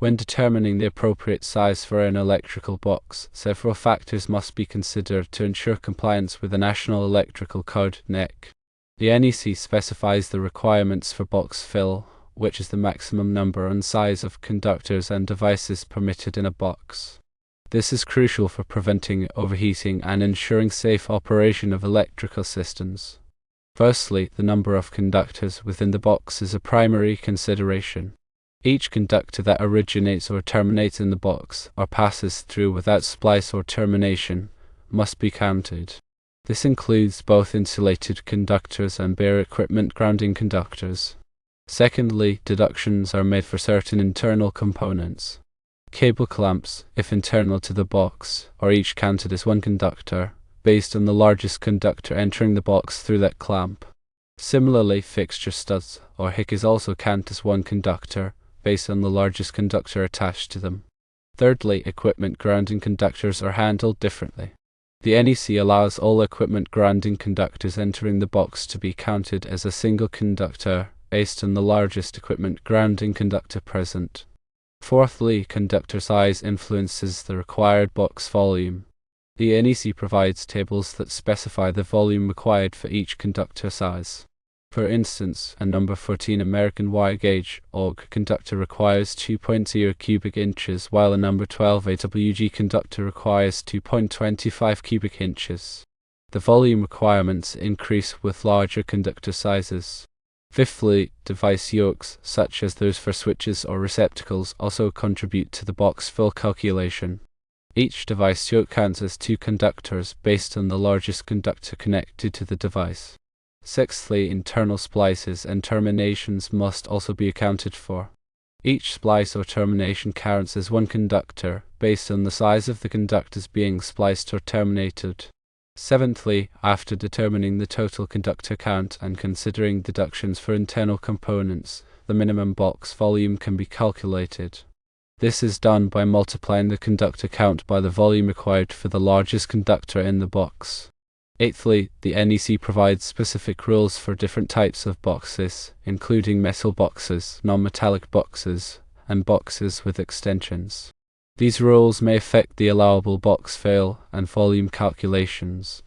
When determining the appropriate size for an electrical box, several factors must be considered to ensure compliance with the National Electrical Code (NEC). The NEC specifies the requirements for box fill, which is the maximum number and size of conductors and devices permitted in a box. This is crucial for preventing overheating and ensuring safe operation of electrical systems. Firstly, the number of conductors within the box is a primary consideration. Each conductor that originates or terminates in the box, or passes through without splice or termination, must be counted. This includes both insulated conductors and bare equipment grounding conductors. Secondly, deductions are made for certain internal components. Cable clamps, if internal to the box, are each counted as one conductor, based on the largest conductor entering the box through that clamp. Similarly, fixture studs, or hickeys, also count as one conductor, based on the largest conductor attached to them. Thirdly, equipment grounding conductors are handled differently. The NEC allows all equipment grounding conductors entering the box to be counted as a single conductor, based on the largest equipment grounding conductor present. Fourthly, conductor size influences the required box volume. The NEC provides tables that specify the volume required for each conductor size. For instance, a number 14 American wire gauge AUG conductor requires 2.0 cubic inches, while a number 12 AWG conductor requires 2.25 cubic inches. The volume requirements increase with larger conductor sizes. Fifthly, device yokes, such as those for switches or receptacles, also contribute to the box fill calculation. Each device yoke counts as two conductors based on the largest conductor connected to the device. Sixthly, internal splices and terminations must also be accounted for. Each splice or termination counts as one conductor based on the size of the conductors being spliced or terminated. Seventhly, after determining the total conductor count and considering deductions for internal components, the minimum box volume can be calculated. This is done by multiplying the conductor count by the volume required for the largest conductor in the box. Eighthly, the NEC provides specific rules for different types of boxes, including metal boxes, non-metallic boxes, and boxes with extensions. These rules may affect the allowable box fill and volume calculations.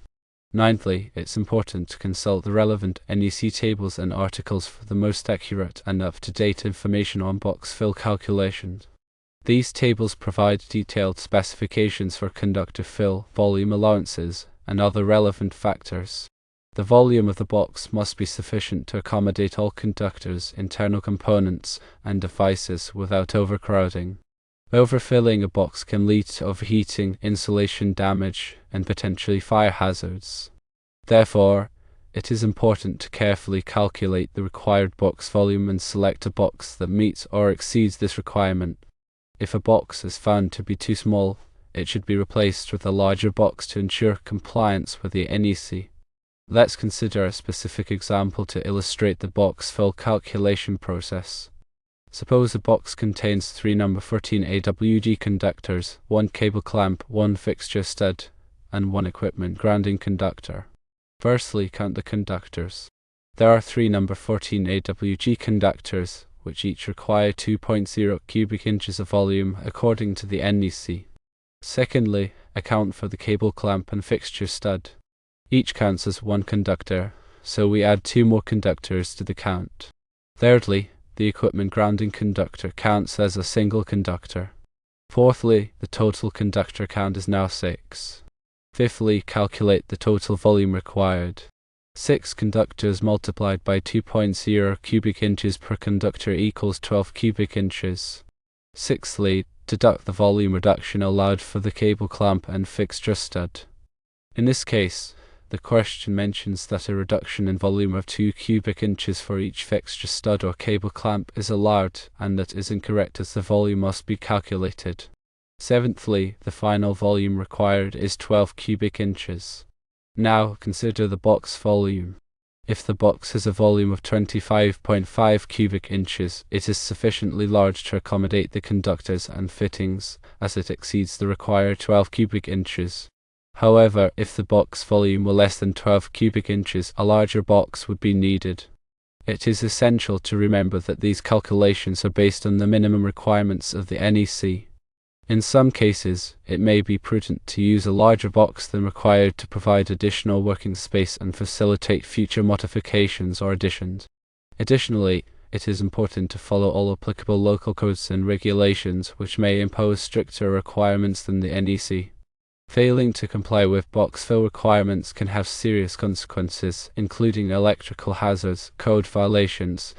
Ninthly, it's important to consult the relevant NEC tables and articles for the most accurate and up-to-date information on box fill calculations. These tables provide detailed specifications for conductor fill, volume allowances, and other relevant factors. The volume of the box must be sufficient to accommodate all conductors, internal components, and devices without overcrowding. Overfilling a box can lead to overheating, insulation damage, and potentially fire hazards. Therefore, it is important to carefully calculate the required box volume and select a box that meets or exceeds this requirement. If a box is found to be too small, it should be replaced with a larger box to ensure compliance with the NEC. Let's consider a specific example to illustrate the box fill calculation process. Suppose a box contains 3 number 14 AWG conductors, 1 cable clamp, 1 fixture stud, and 1 equipment grounding conductor. Firstly, count the conductors. There are 3 number 14 AWG conductors, which each require 2.0 cubic inches of volume according to the NEC. Secondly, account for the cable clamp and fixture stud. Each counts as one conductor, so we add 2 more conductors to the count. Thirdly, the equipment grounding conductor counts as a single conductor. Fourthly, the total conductor count is now 6. Fifthly, calculate the total volume required. 6 conductors multiplied by 2.0 cubic inches per conductor equals 12 cubic inches. Sixthly, deduct the volume reduction allowed for the cable clamp and fixture stud. In this case, the question mentions that a reduction in volume of 2 cubic inches for each fixture stud or cable clamp is allowed, and that is incorrect as the volume must be calculated. Seventhly, the final volume required is 12 cubic inches. Now consider the box volume. If the box has a volume of 25.5 cubic inches, it is sufficiently large to accommodate the conductors and fittings, as it exceeds the required 12 cubic inches. However, if the box volume were less than 12 cubic inches, a larger box would be needed. It is essential to remember that these calculations are based on the minimum requirements of the NEC. In some cases, it may be prudent to use a larger box than required to provide additional working space and facilitate future modifications or additions. Additionally, it is important to follow all applicable local codes and regulations which may impose stricter requirements than the NEC. Failing to comply with box fill requirements can have serious consequences, including electrical hazards, code violations,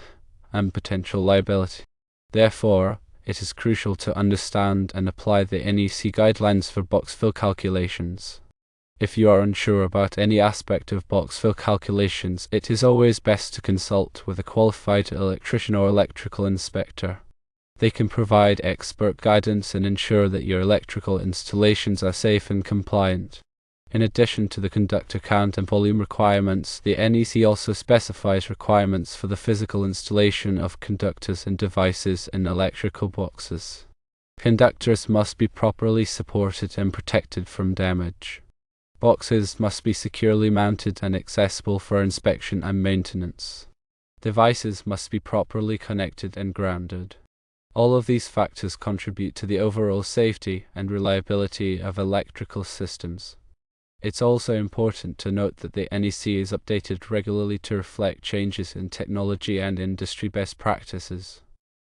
and potential liability. Therefore, it is crucial to understand and apply the NEC guidelines for box fill calculations. If you are unsure about any aspect of box fill calculations, it is always best to consult with a qualified electrician or electrical inspector. They can provide expert guidance and ensure that your electrical installations are safe and compliant. In addition to the conductor count and volume requirements, the NEC also specifies requirements for the physical installation of conductors and devices in electrical boxes. Conductors must be properly supported and protected from damage. Boxes must be securely mounted and accessible for inspection and maintenance. Devices must be properly connected and grounded. All of these factors contribute to the overall safety and reliability of electrical systems. It's also important to note that the NEC is updated regularly to reflect changes in technology and industry best practices.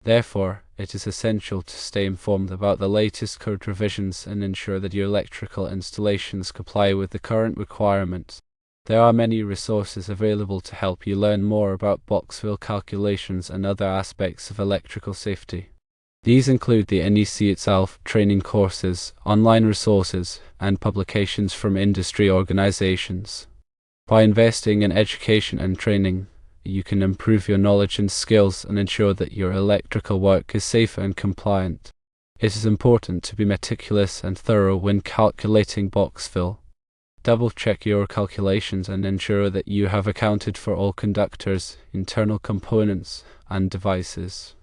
Therefore, it is essential to stay informed about the latest code revisions and ensure that your electrical installations comply with the current requirements. There are many resources available to help you learn more about box fill calculations and other aspects of electrical safety. These include the NEC itself, training courses, online resources, and publications from industry organizations. By investing in education and training, you can improve your knowledge and skills and ensure that your electrical work is safe and compliant. It is important to be meticulous and thorough when calculating box fill. Double-check your calculations and ensure that you have accounted for all conductors, internal components, and devices.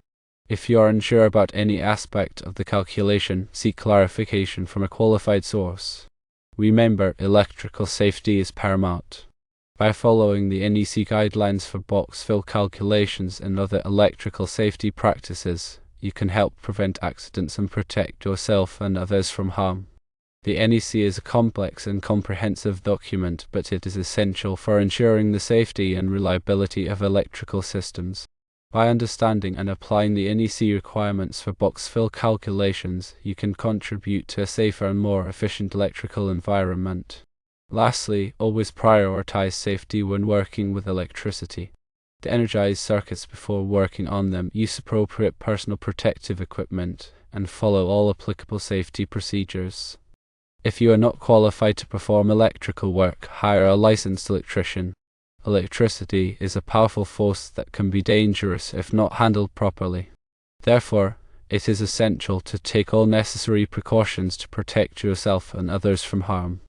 If you are unsure about any aspect of the calculation, seek clarification from a qualified source. Remember, electrical safety is paramount. By following the NEC guidelines for box fill calculations and other electrical safety practices, you can help prevent accidents and protect yourself and others from harm. The NEC is a complex and comprehensive document, but it is essential for ensuring the safety and reliability of electrical systems. By understanding and applying the NEC requirements for box fill calculations, you can contribute to a safer and more efficient electrical environment. Lastly, always prioritize safety when working with electricity. To energize circuits before working on them, use appropriate personal protective equipment, and follow all applicable safety procedures. If you are not qualified to perform electrical work, hire a licensed electrician. Electricity is a powerful force that can be dangerous if not handled properly. Therefore, it is essential to take all necessary precautions to protect yourself and others from harm.